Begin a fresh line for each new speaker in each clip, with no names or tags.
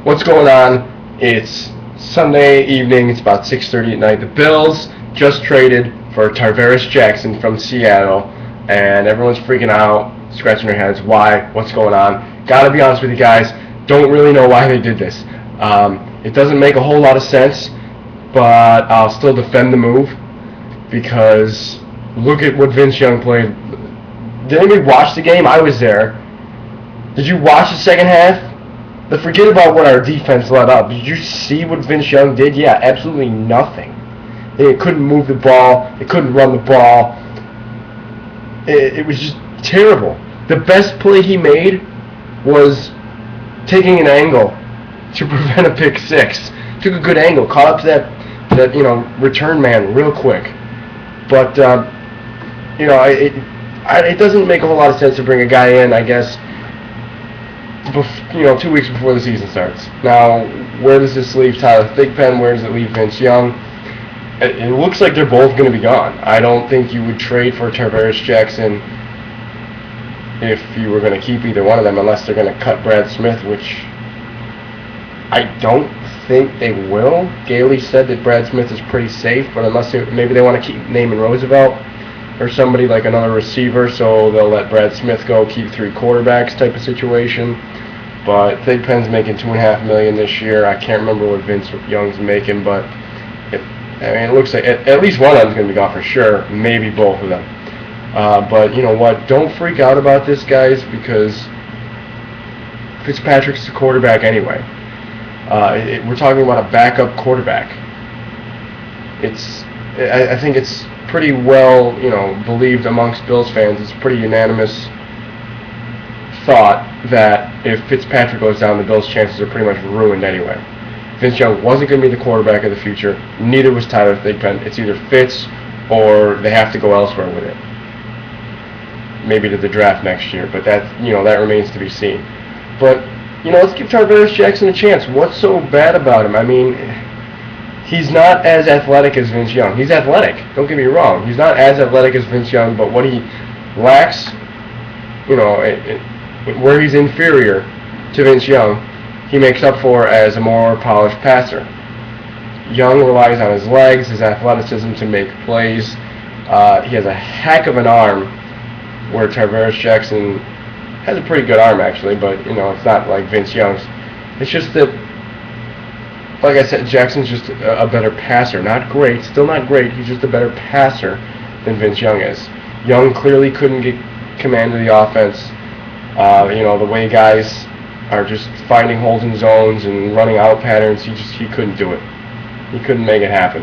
What's going on? It's Sunday evening. It's about 6:30 at night. The Bills just traded for Tarvaris Jackson from Seattle, and everyone's freaking out, scratching their heads. Why? What's going on? Gotta be honest with you guys, don't really know why they did this. It doesn't make a whole lot of sense, but I'll still defend the move because look at what Vince Young played. Did anybody watch the game? I was there. Did you watch the second half? Forget about what our defense let up. Did you see what Vince Young did? Yeah, absolutely nothing. It couldn't move the ball. It couldn't run the ball. It was just terrible. The best play he made was taking an angle to prevent a pick six. Took a good angle, caught up to that return man real quick. But it doesn't make a whole lot of sense to bring a guy in, I guess, 2 weeks before the season starts. Now, where does this leave Tyler Thigpen? Where does it leave Vince Young? It looks like they're both going to be gone. I don't think you would trade for Tarvaris Jackson if you were going to keep either one of them, unless they're going to cut Brad Smith, which I don't think they will. Gailey said that Brad Smith is pretty safe, but unless maybe they want to keep Naaman Roosevelt or somebody like another receiver, so they'll let Brad Smith go, keep three quarterbacks type of situation. But Thigpen's making $2.5 million this year. I can't remember what Vince Young's making, but it looks like at least one of them's going to be gone for sure. Maybe both of them. But you know what? Don't freak out about this, guys, because Fitzpatrick's the quarterback anyway. We're talking about a backup quarterback. I think it's pretty well, believed amongst Bills fans. It's pretty unanimous thought that if Fitzpatrick goes down, the Bills' chances are pretty much ruined anyway. Vince Young wasn't going to be the quarterback of the future. Neither was Tyler Thigpen. It's either Fitz or they have to go elsewhere with it. Maybe to the draft next year, but that remains to be seen. But let's give Tarvaris Jackson a chance. What's so bad about him? I mean, he's not as athletic as Vince Young. He's athletic. Don't get me wrong. He's not as athletic as Vince Young, but what he lacks, where he's inferior to Vince Young, he makes up for as a more polished passer. Young relies on his legs, his athleticism to make plays. He has a heck of an arm, where Tarvaris Jackson has a pretty good arm actually, but it's not like Vince Young's. It's just that, like I said, Jackson's just a better passer. Not great, still not great. He's just a better passer than Vince Young is. Young clearly couldn't get command of the offense. The way guys are just finding holes in zones and running out patterns, he couldn't do it. He couldn't make it happen.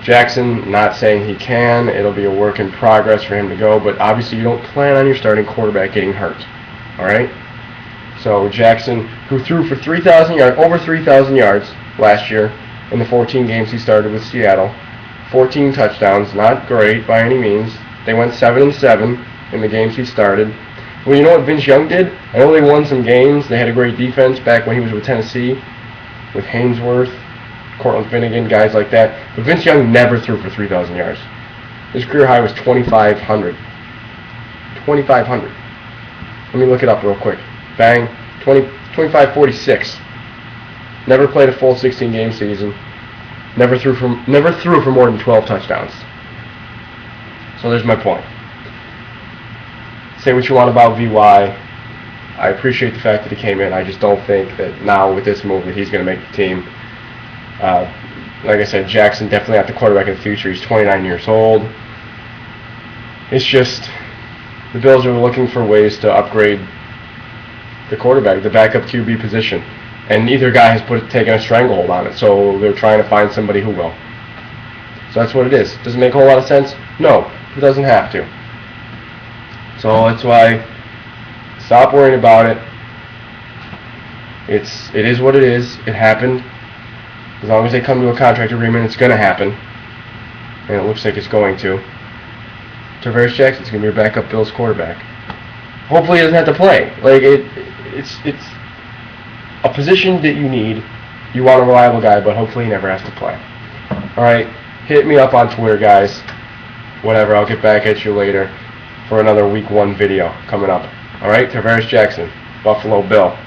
Jackson, not saying he can. It'll be a work in progress for him to go, but obviously you don't plan on your starting quarterback getting hurt. All right? So Jackson, who threw for 3,000 yards, over 3,000 yards last year in the 14 games he started with Seattle, 14 touchdowns, not great by any means. They went 7-7 in the games he started. Well, you know what Vince Young did? I know they won some games. They had a great defense back when he was with Tennessee, with Hainsworth, Cortland Finnegan, guys like that. But Vince Young never threw for 3,000 yards. His career high was 2,500. 2,500. Let me look it up real quick. Bang. 2,546. Never played a full 16-game season. Never threw for more than 12 touchdowns. So there's my point. Say what you want about VY. I appreciate the fact that he came in. I just don't think that now with this move that he's going to make the team. Like I said, Jackson definitely not the quarterback of the future. He's 29 years old. It's just the Bills are looking for ways to upgrade the quarterback, the backup QB position, and neither guy has taken a stranglehold on it. So they're trying to find somebody who will. So that's what it is. Does it make a whole lot of sense? No, it doesn't have to. So that's why stop worrying about it. It is what it is. It happened. As long as they come to a contract agreement, it's going to happen. And it looks like it's going to. Tarvaris Jackson's going to be your backup Bills quarterback. Hopefully he doesn't have to play. It's a position that you need. You want a reliable guy, but hopefully he never has to play. Alright, hit me up on Twitter, guys. Whatever, I'll get back at you later for another Week 1 video coming up. Alright, Tarvaris Jackson, Buffalo Bill.